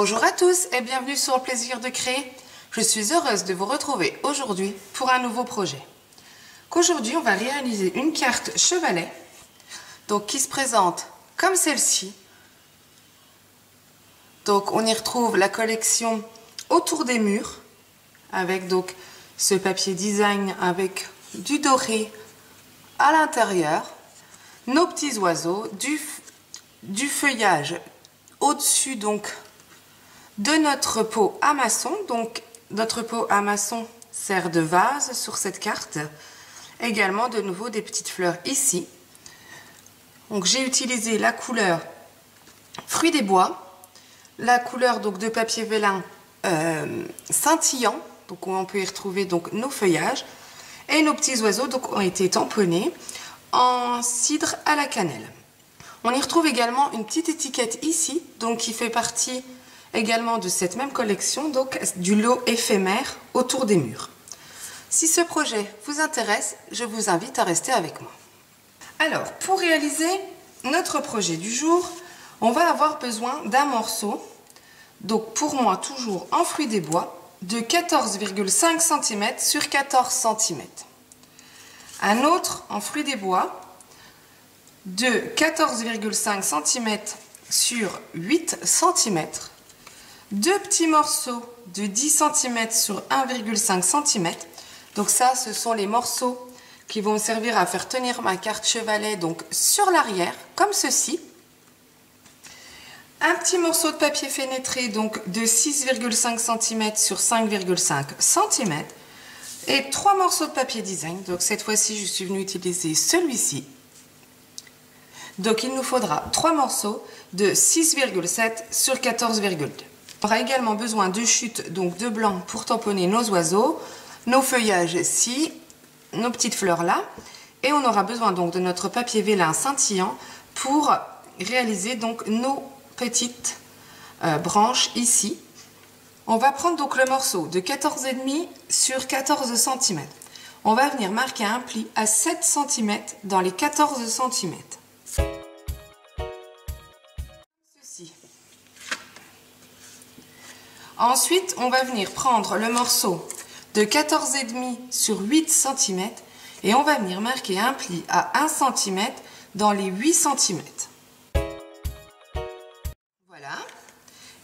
Bonjour à tous et bienvenue sur Le Plaisir de Créer. Je suis heureuse de vous retrouver aujourd'hui pour un nouveau projet. Qu'aujourd'hui, on va réaliser une carte chevalet donc, qui se présente comme celle-ci. Donc, on y retrouve la collection Autour des murs avec donc ce papier design avec du doré à l'intérieur, nos petits oiseaux, du feuillage au-dessus donc de notre pot à maçon. Donc notre pot à maçon sert de vase sur cette carte. Également de nouveau des petites fleurs ici. Donc j'ai utilisé la couleur fruits des bois, la couleur donc de papier vélin scintillant, donc on peut y retrouver donc nos feuillages, et nos petits oiseaux donc ont été tamponnés en cidre à la cannelle. On y retrouve également une petite étiquette ici, donc qui fait partie également de cette même collection, donc du lot éphémère Autour des murs. Si ce projet vous intéresse, je vous invite à rester avec moi. Alors, pour réaliser notre projet du jour, on va avoir besoin d'un morceau, donc pour moi toujours en fruits des bois, de 14,5 cm sur 14 cm. Un autre en fruits des bois de 14,5 cm sur 8 cm. Deux petits morceaux de 10 cm sur 1,5 cm. Donc ça, ce sont les morceaux qui vont me servir à faire tenir ma carte chevalet donc sur l'arrière, comme ceci. Un petit morceau de papier fenêtré donc de 6,5 cm sur 5,5 cm. Et 3 morceaux de papier design. Donc cette fois-ci, je suis venue utiliser celui-ci. Donc il nous faudra 3 morceaux de 6,7 sur 14,2. On aura également besoin de chutes donc de blanc pour tamponner nos oiseaux, nos feuillages ici, nos petites fleurs là. Et on aura besoin donc de notre papier vélin scintillant pour réaliser donc nos petites branches ici. On va prendre donc le morceau de 14,5 sur 14 cm. On va venir marquer un pli à 7 cm dans les 14 cm. Ceci. Ensuite, on va venir prendre le morceau de 14,5 sur 8 cm et on va venir marquer un pli à 1 cm dans les 8 cm. Voilà.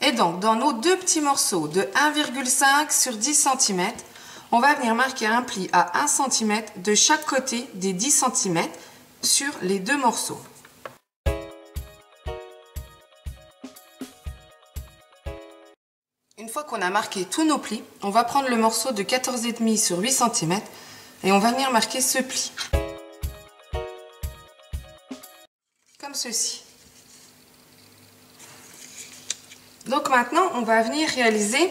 Et donc, dans nos deux petits morceaux de 1,5 sur 10 cm, on va venir marquer un pli à 1 cm de chaque côté des 10 cm sur les deux morceaux. Une fois qu'on a marqué tous nos plis, on va prendre le morceau de 14,5 sur 8 cm et on va venir marquer ce pli. Comme ceci. Donc maintenant, on va venir réaliser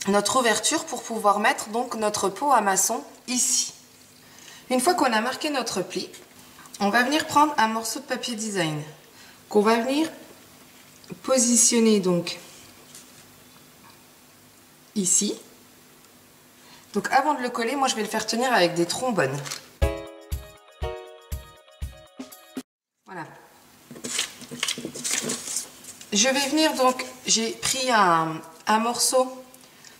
notre ouverture pour pouvoir mettre donc notre pot à maçon ici. Une fois qu'on a marqué notre pli, on va venir prendre un morceau de papier design qu'on va venir positionner donc ici. Donc avant de le coller, moi je vais le faire tenir avec des trombones. Voilà. Je vais venir donc, j'ai pris un morceau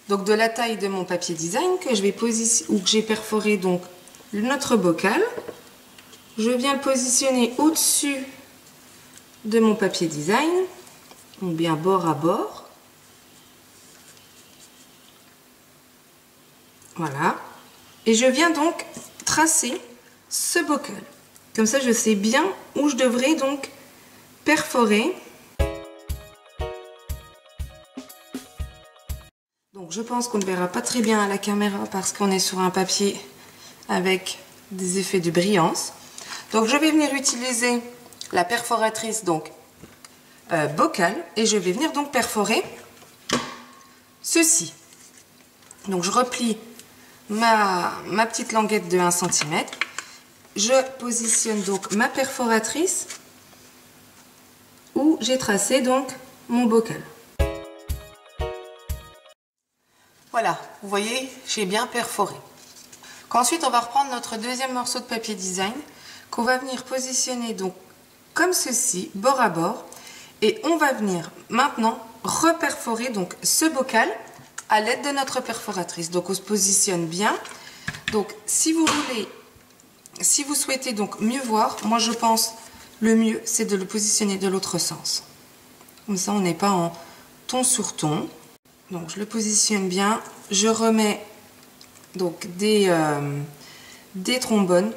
donc de la taille de mon papier design que je vais positionner, ou que j'ai perforé donc notre bocal. Je viens le positionner au-dessus de mon papier design, ou bien bord à bord. Voilà. Et je viens donc tracer ce bocal. Comme ça, je sais bien où je devrais donc perforer. Donc je pense qu'on ne verra pas très bien à la caméra parce qu'on est sur un papier avec des effets de brillance. Donc je vais venir utiliser la perforatrice donc bocal et je vais venir donc perforer ceci. Donc je replie ma petite languette de 1 cm. Je positionne donc ma perforatrice où j'ai tracé donc mon bocal. Voilà, vous voyez, j'ai bien perforé. Ensuite, on va reprendre notre deuxième morceau de papier design qu'on va venir positionner donc comme ceci, bord à bord. Et on va venir maintenant reperforer donc ce bocal à l'aide de notre perforatrice. Donc on se positionne bien. Donc si vous souhaitez donc mieux voir, moi je pense le mieux c'est de le positionner de l'autre sens. Comme ça on n'est pas en ton sur ton. Donc je le positionne bien. Je remets donc des trombones.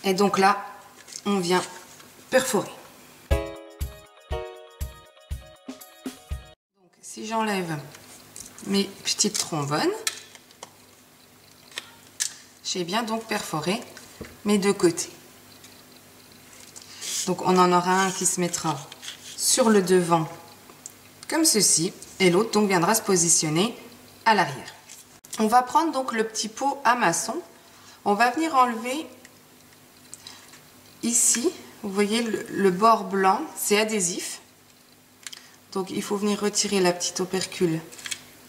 Et donc là, on vient perforer. Donc, si j'enlève mes petites trombones, j'ai bien donc perforé mes deux côtés. Donc on en aura un qui se mettra sur le devant comme ceci et l'autre donc viendra se positionner à l'arrière. On va prendre donc le petit pot à maçon. On va venir enlever ici, vous voyez le bord blanc, c'est adhésif. Donc il faut venir retirer la petite opercule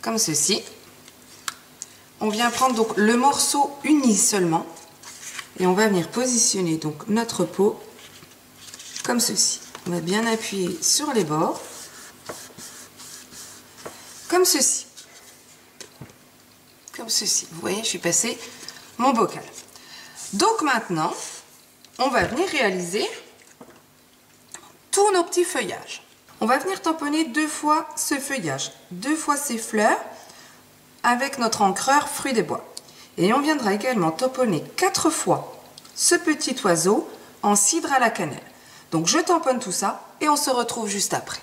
comme ceci. On vient prendre donc le morceau uni seulement et on va venir positionner donc notre pot comme ceci. On va bien appuyer sur les bords comme ceci. Comme ceci. Vous voyez, je suis passé mon bocal. Donc maintenant, on va venir réaliser tous nos petits feuillages. On va venir tamponner 2 fois ce feuillage, 2 fois ces fleurs avec notre encreur fruit des bois. Et on viendra également tamponner 4 fois ce petit oiseau en cidre à la cannelle. Donc je tamponne tout ça et on se retrouve juste après.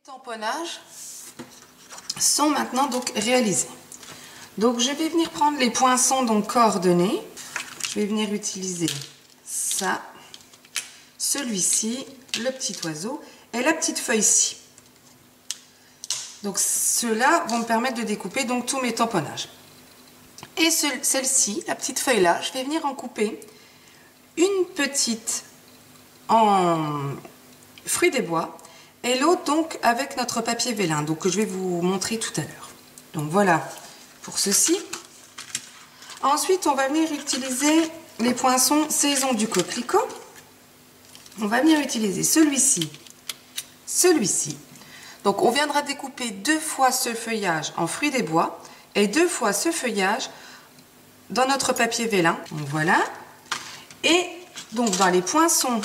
Tamponnages sont maintenant donc réalisés. Donc je vais venir prendre les poinçons donc coordonnés. Je vais venir utiliser ça, celui-ci, le petit oiseau et la petite feuille-ci. Donc ceux-là vont me permettre de découper donc tous mes tamponnages. Et celle-ci, la petite feuille-là, je vais venir en couper une petite en fruits des bois et l'autre donc avec notre papier vélin, donc que je vais vous montrer tout à l'heure. Donc voilà pour ceci. Ensuite, on va venir utiliser les poinçons saison du coquelicot. On va venir utiliser celui-ci, celui-ci. Donc on viendra découper 2 fois ce feuillage en fruits des bois et 2 fois ce feuillage dans notre papier vélin. Donc voilà. Et donc dans les poinçons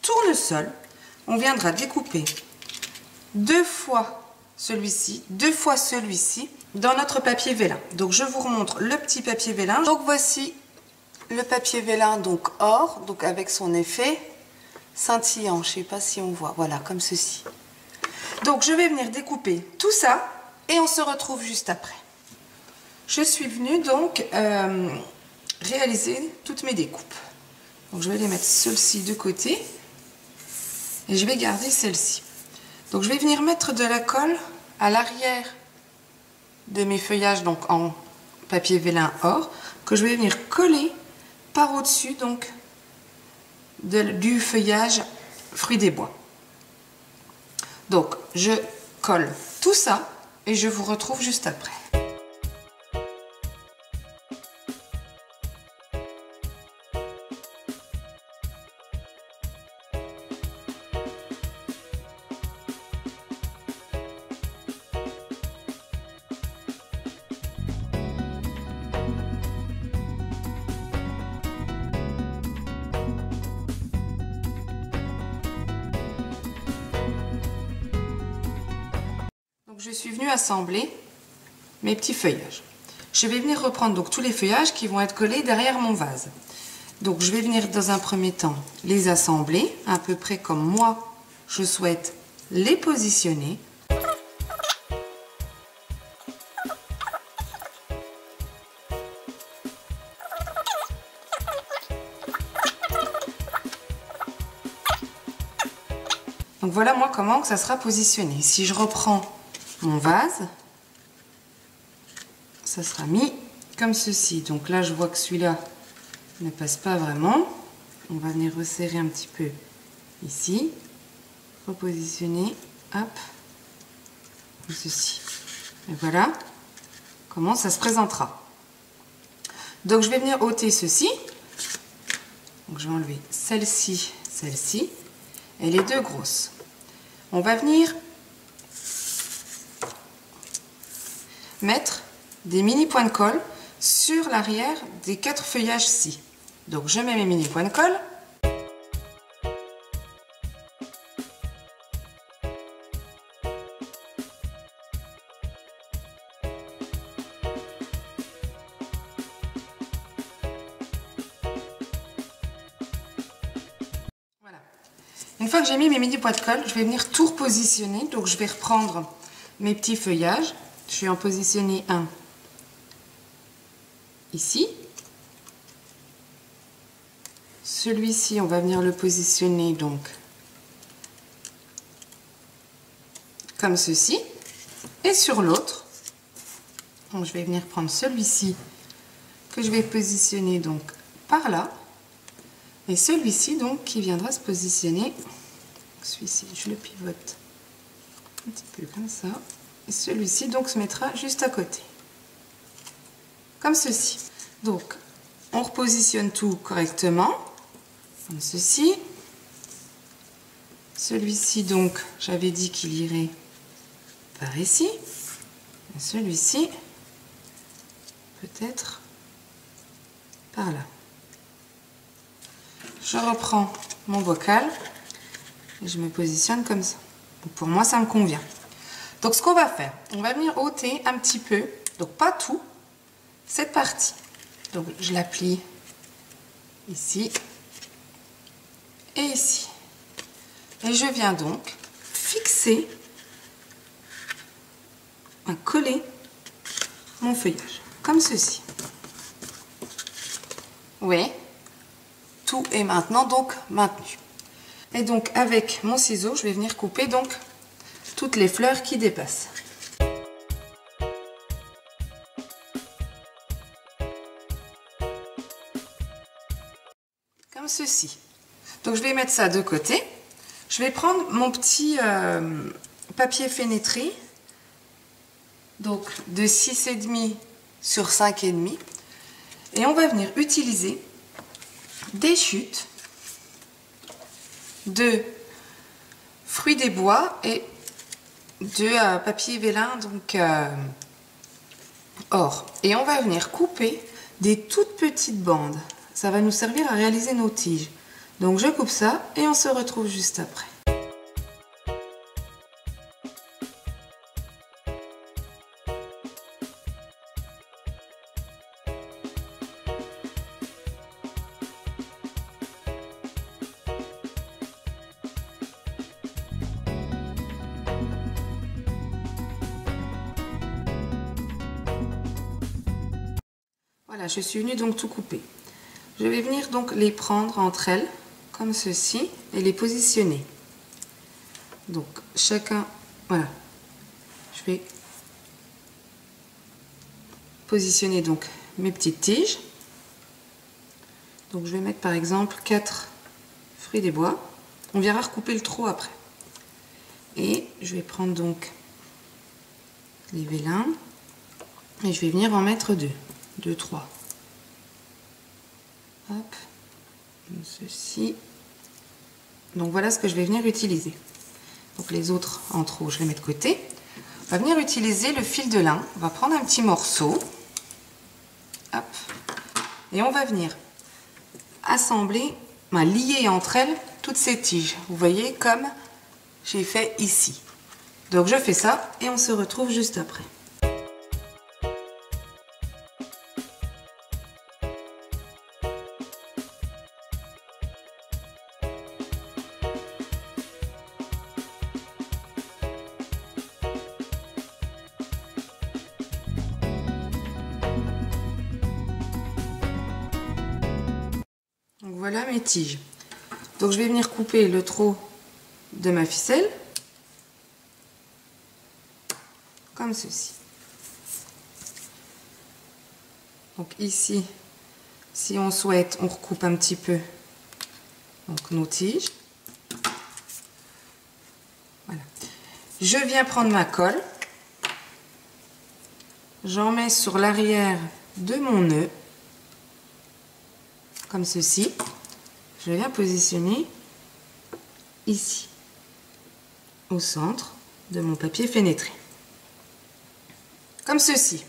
tournesol, on viendra découper 2 fois celui-ci, 2 fois celui-ci dans notre papier vélin. Donc je vous remontre le petit papier vélin. Donc voici le papier vélin donc or, donc avec son effet scintillant. Je ne sais pas si on voit, voilà comme ceci. Donc je vais venir découper tout ça et on se retrouve juste après. Je suis venue donc réaliser toutes mes découpes. Donc je vais les mettre celles-ci de côté et je vais garder celle-ci. Donc je vais venir mettre de la colle à l'arrière de mes feuillages donc en papier vélin or que je vais venir coller par au-dessus donc du feuillage fruits des bois. Donc je colle tout ça et je vous retrouve juste après. Je suis venue assembler mes petits feuillages. Je vais venir reprendre donc tous les feuillages qui vont être collés derrière mon vase. Donc je vais venir dans un premier temps les assembler à peu près comme moi je souhaite les positionner. Donc voilà moi comment que ça sera positionné. Si je reprends mon vase, ça sera mis comme ceci. Donc là je vois que celui-là ne passe pas vraiment. On va venir resserrer un petit peu ici, repositionner, hop, comme ceci. Et voilà comment ça se présentera. Donc je vais venir ôter ceci. Donc je vais enlever celle-ci, celle-ci et les deux grosses. On va venir mettre des mini points de colle sur l'arrière des 4 feuillages-ci. Donc je mets mes mini points de colle. Voilà. Une fois que j'ai mis mes mini points de colle, je vais venir tout repositionner. Donc je vais reprendre mes petits feuillages. Je vais en positionner un ici. Celui-ci, on va venir le positionner donc comme ceci. Et sur l'autre, donc je vais venir prendre celui-ci que je vais positionner donc par là. Et celui-ci donc qui viendra se positionner, celui-ci je le pivote un petit peu comme ça. Et celui-ci donc se mettra juste à côté. Comme ceci. Donc on repositionne tout correctement. Comme ceci. Celui-ci donc j'avais dit qu'il irait par ici. Et celui-ci peut-être par là. Je reprends mon bocal et je me positionne comme ça. Donc pour moi ça me convient. Donc ce qu'on va faire, on va venir ôter un petit peu, donc pas tout, cette partie. Donc je la plie ici et ici. Et je viens donc fixer, coller mon feuillage, comme ceci. Oui, tout est maintenant donc maintenu. Et donc avec mon ciseau, je vais venir couper donc toutes les fleurs qui dépassent. Comme ceci. Donc je vais mettre ça de côté. Je vais prendre mon petit papier fenêtré, donc de 6,5 sur 5,5. Et on va venir utiliser des chutes de fruits des bois et de papier vélin, donc or. Et on va venir couper des toutes petites bandes. Ça va nous servir à réaliser nos tiges. Donc je coupe ça et on se retrouve juste après. Voilà, je suis venue donc tout couper. Je vais venir donc les prendre entre elles, comme ceci, et les positionner. Donc, chacun, voilà. Je vais positionner donc mes petites tiges. Donc, je vais mettre par exemple 4 fruits des bois. On viendra recouper le trou après. Et je vais prendre donc les vélins. Et je vais venir en mettre 2, 3. Hop, comme ceci. Donc voilà ce que je vais venir utiliser. Donc les autres en trop, je les mets de côté. On va venir utiliser le fil de lin. On va prendre un petit morceau. Hop. Et on va venir assembler, lier entre elles toutes ces tiges. Vous voyez comme j'ai fait ici. Donc je fais ça et on se retrouve juste après. Donc voilà mes tiges. Donc je vais venir couper le trou de ma ficelle, comme ceci. Donc ici, si on souhaite, on recoupe un petit peu donc, nos tiges. Voilà. Je viens prendre ma colle, j'en mets sur l'arrière de mon nœud, comme ceci. Je viens positionner ici, au centre de mon papier fenêtré. Comme ceci.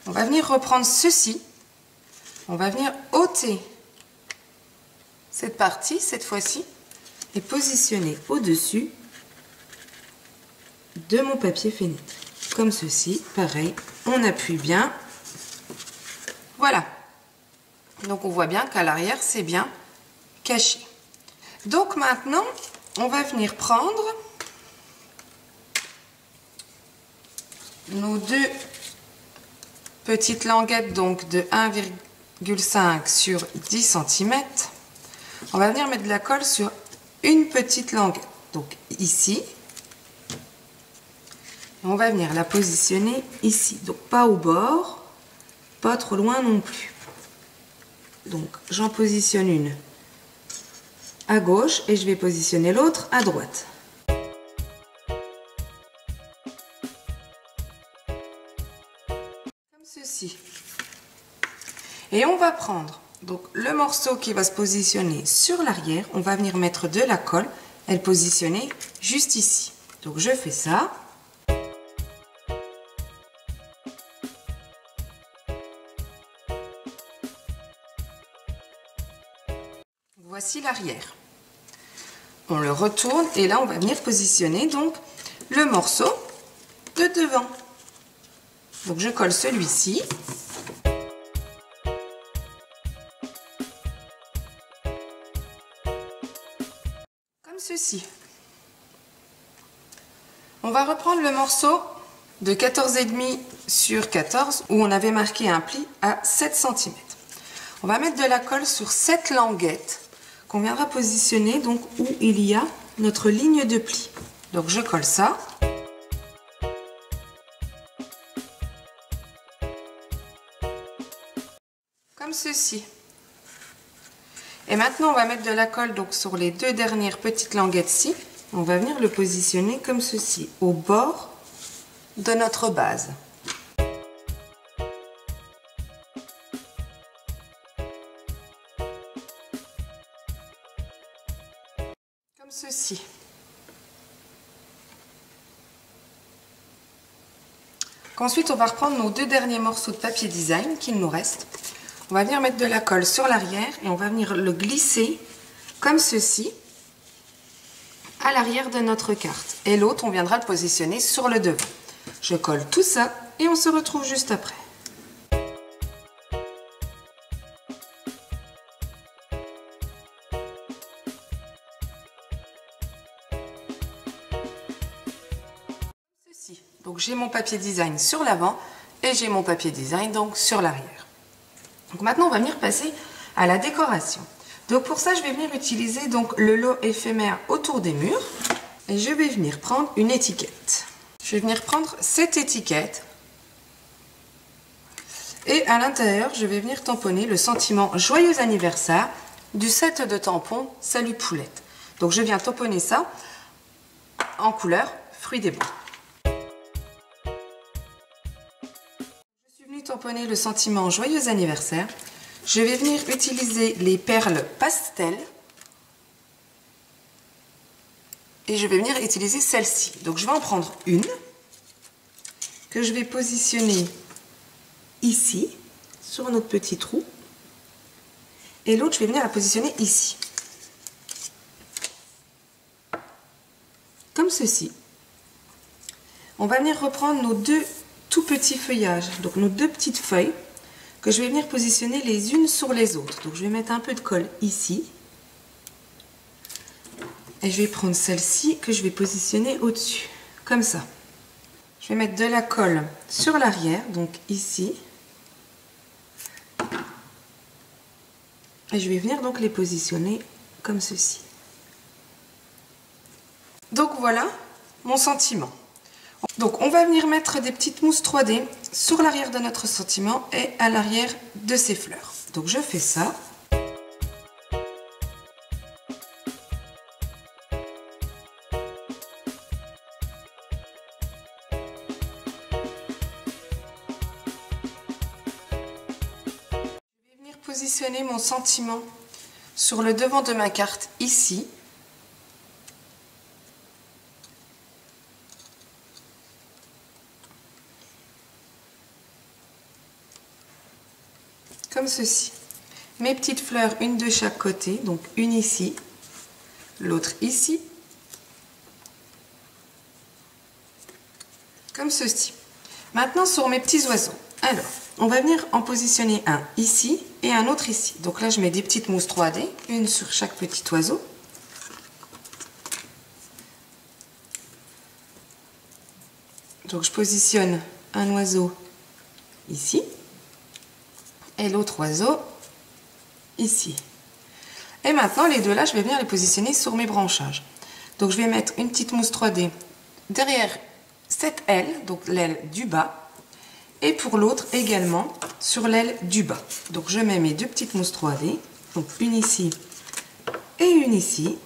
On va venir reprendre ceci. On va venir ôter cette partie, cette fois-ci, et positionner au-dessus de mon papier fenêtré. Comme ceci, pareil, on appuie bien. Voilà. Donc on voit bien qu'à l'arrière, c'est bien caché. Donc maintenant, on va venir prendre nos deux petites languettes donc de 1,5 sur 10 cm. On va venir mettre de la colle sur une petite languette, donc ici. Et on va venir la positionner ici, donc pas au bord, pas trop loin non plus. Donc j'en positionne une à gauche et je vais positionner l'autre à droite. Comme ceci. Et on va prendre donc le morceau qui va se positionner sur l'arrière, on va venir mettre de la colle et le positionner juste ici. Donc je fais ça. Voici l'arrière. On le retourne et là on va venir positionner donc le morceau de devant. Donc je colle celui-ci. Comme ceci. On va reprendre le morceau de 14,5 sur 14 où on avait marqué un pli à 7 cm. On va mettre de la colle sur cette languette qu'on viendra positionner donc où il y a notre ligne de pli. Donc je colle ça. Comme ceci. Et maintenant on va mettre de la colle donc sur les deux dernières petites languettes-ci. On va venir le positionner comme ceci, au bord de notre base. Comme ceci. Ensuite, on va reprendre nos deux derniers morceaux de papier design qu'il nous reste. On va venir mettre de la colle sur l'arrière et on va venir le glisser comme ceci à l'arrière de notre carte. Et l'autre, on viendra le positionner sur le devant. Je colle tout ça et on se retrouve juste après. Donc j'ai mon papier design sur l'avant et j'ai mon papier design donc sur l'arrière. Donc maintenant on va venir passer à la décoration. Donc pour ça je vais venir utiliser donc le lot éphémère autour des murs et je vais venir prendre une étiquette. Je vais venir prendre cette étiquette et à l'intérieur je vais venir tamponner le sentiment joyeux anniversaire du set de tampons Salut Poulette. Donc je viens tamponner ça en couleur fruits des bois. Tamponner le sentiment joyeux anniversaire, je vais venir utiliser les perles pastel et je vais venir utiliser celle-ci. Donc je vais en prendre une que je vais positionner ici sur notre petit trou et l'autre je vais venir la positionner ici comme ceci. On va venir reprendre nos deux tout petits feuillages, donc nos deux petites feuilles que je vais venir positionner les unes sur les autres. Donc je vais mettre un peu de colle ici et je vais prendre celle-ci que je vais positionner au-dessus, comme ça. Je vais mettre de la colle sur l'arrière, donc ici, et je vais venir donc les positionner comme ceci. Donc voilà mon sentiment. Donc on va venir mettre des petites mousses 3D sur l'arrière de notre sentiment et à l'arrière de ces fleurs. Donc je fais ça. Je vais venir positionner mon sentiment sur le devant de ma carte ici. Comme ceci. Mes petites fleurs, une de chaque côté, donc une ici, l'autre ici, comme ceci. Maintenant sur mes petits oiseaux. Alors, on va venir en positionner un ici et un autre ici. Donc là, je mets des petites mousses 3D, une sur chaque petit oiseau. Donc je positionne un oiseau ici. Et l'autre oiseau ici. Et maintenant les deux là, je vais venir les positionner sur mes branchages. Donc je vais mettre une petite mousse 3D derrière cette aile, donc l'aile du bas, et pour l'autre également sur l'aile du bas. Donc je mets mes deux petites mousses 3D, donc une ici et une ici,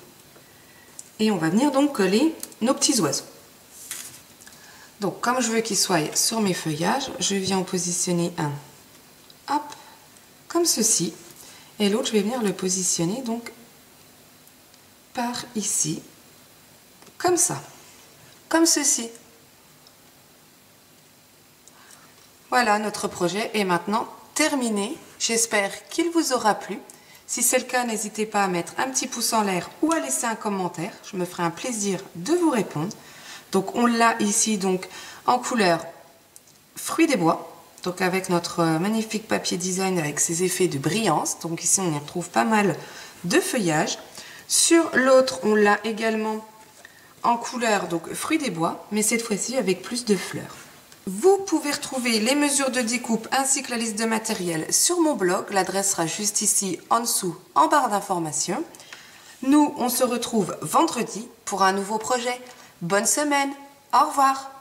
et on va venir donc coller nos petits oiseaux. Donc comme je veux qu'ils soient sur mes feuillages, je viens en positionner un, hop, comme ceci, et l'autre je vais venir le positionner donc par ici, comme ça, comme ceci. Voilà, notre projet est maintenant terminé. J'espère qu'il vous aura plu. Si c'est le cas, n'hésitez pas à mettre un petit pouce en l'air ou à laisser un commentaire. Je me ferai un plaisir de vous répondre. Donc on l'a ici donc en couleur fruits des bois. Donc avec notre magnifique papier design avec ses effets de brillance. Donc ici on y retrouve pas mal de feuillage. Sur l'autre on l'a également en couleur donc fruits des bois, mais cette fois-ci avec plus de fleurs. Vous pouvez retrouver les mesures de découpe ainsi que la liste de matériel sur mon blog. L'adresse sera juste ici en dessous en barre d'informations. Nous on se retrouve vendredi pour un nouveau projet. Bonne semaine, au revoir.